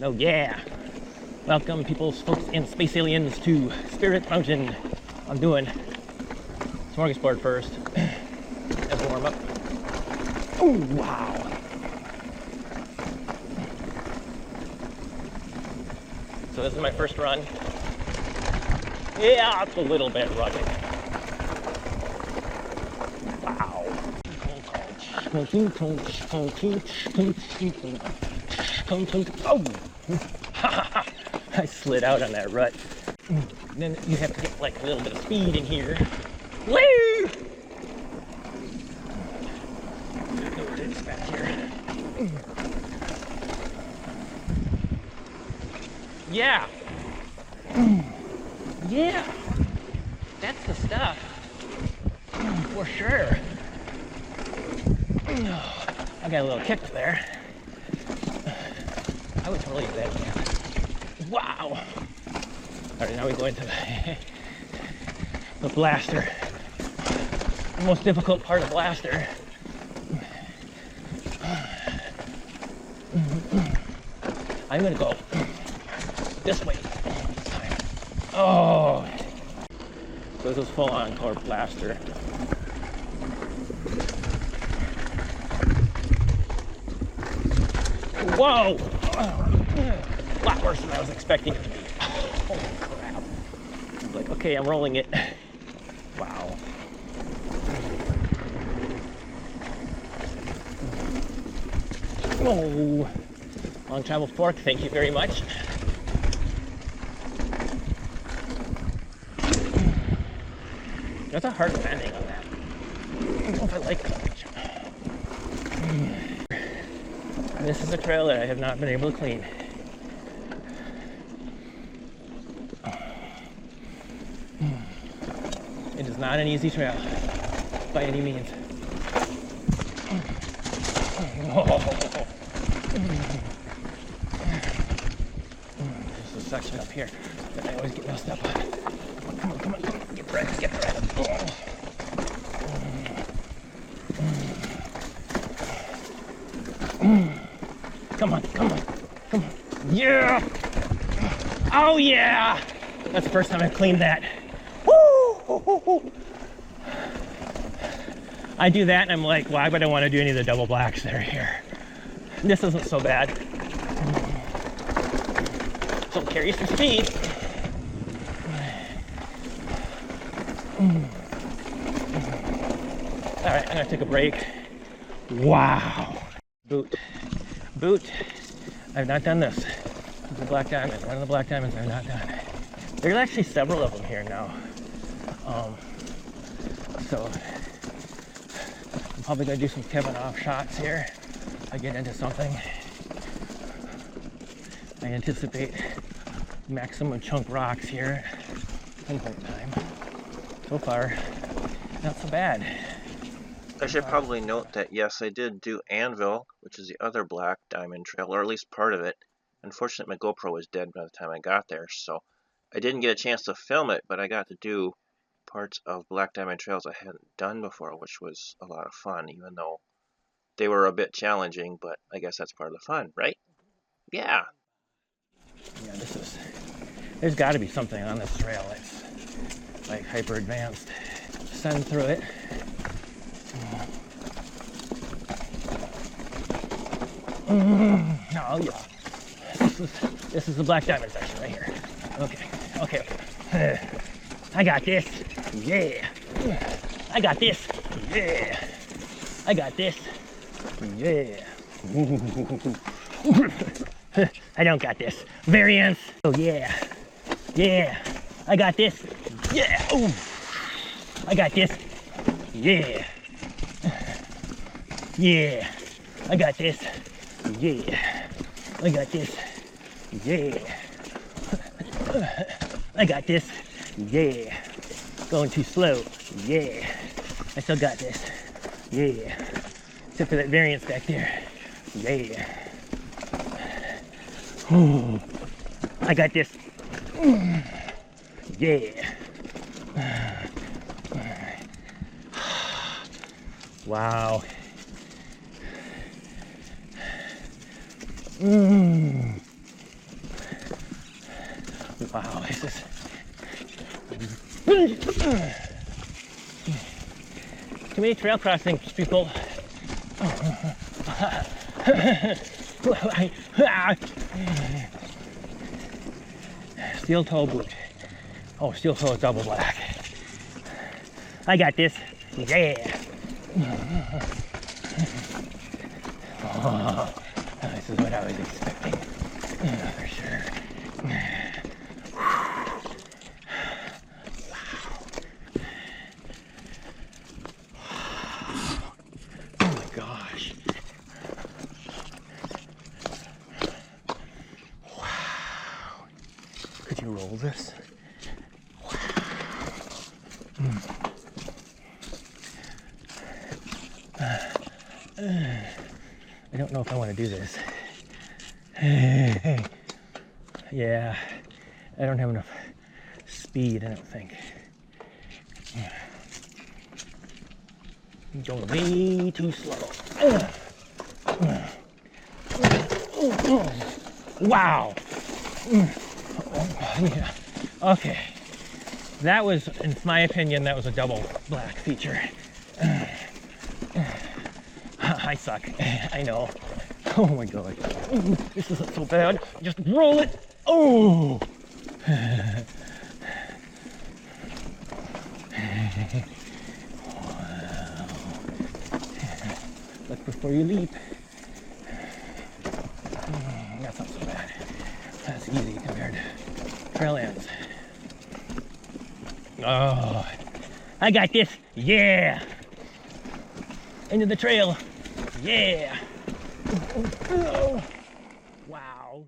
Oh yeah! Welcome, people, folks, and space aliens to Spirit Mountain. I'm doing smorgasbord first as a warm up. Oh wow! So this is my first run. Yeah, it's a little bit rugged. Wow! Oh! I slid out on that rut. And then you have to get like a little bit of speed in here. Woo! No ditch back here. Yeah. Yeah. That's the stuff. For sure. I got a little kick there. I would totally do that again. Wow! Alright, now we go into the blaster. The most difficult part of blaster. I'm gonna go this way. Oh! So this is full encore blaster. Whoa! A lot worse than I was expecting it to be. Holy crap. I was like, okay, I'm rolling it. Wow. Oh, long travel fork, thank you very much. That's a hard landing on that. I don't know if I like that much. This is a trail that I have not been able to clean. It is not an easy trail by any means. There's a section up here that I always get messed up on. Come on, come on, come on. Get ready, get ready. Come on, come on, come on. Yeah! Oh yeah! That's the first time I've cleaned that. Woo! I do that and I'm like, why would I want to do any of the double blacks that are here? This isn't so bad. So carry some speed. Alright, I'm gonna take a break. Wow. Boot. I've not done this. This is the black diamond. One of the black diamonds I've not done. There's actually several of them here now. So I'm probably gonna do some Kevin off shots here. If I get into something. I anticipate maximum chunk rocks here in whole time. So far, not so bad. I should probably note that yes, I did do Anvil, which is the other black diamond trail, or at least part of it. Unfortunately, my GoPro was dead by the time I got there, so I didn't get a chance to film it, but I got to do parts of black diamond trails I hadn't done before, which was a lot of fun, even though they were a bit challenging, but I guess that's part of the fun, right? Yeah. Yeah, there's got to be something on this trail that's like hyper advanced. Send through it. Oh yeah. This is the black diamond section right here. Okay. I got this. Yeah. I got this. Yeah. I got this. Yeah. I don't got this. Variance. Oh yeah. Yeah. I got this. Yeah. Ooh. I got this. Yeah. Yeah. I got this. Yeah. I got this. Yeah. I got this. Yeah. Going too slow. Yeah. I still got this. Yeah. Except for that variance back there. Yeah. Ooh. I got this. Yeah. Wow. Wow, this is... Too many trail crossings, people. Steel toe boot. Oh, steel toe is double black. I got this. Yeah. Oh, this is what I was expecting. For sure. Oh my gosh. Wow. Could you roll this? Wow. I don't know if I want to do this. Yeah, I don't have enough speed, I don't think. I'm going way too slow. Wow. Yeah. Okay. That was, in my opinion, that was a double black feature. I suck. I know. Oh my god. This isn't so bad. Just roll it. Oh. Wow. Look before you leap. That's not so bad. That's easy compared to trail ends. Oh, I got this. Yeah. Into the trail. Yeah. Wow.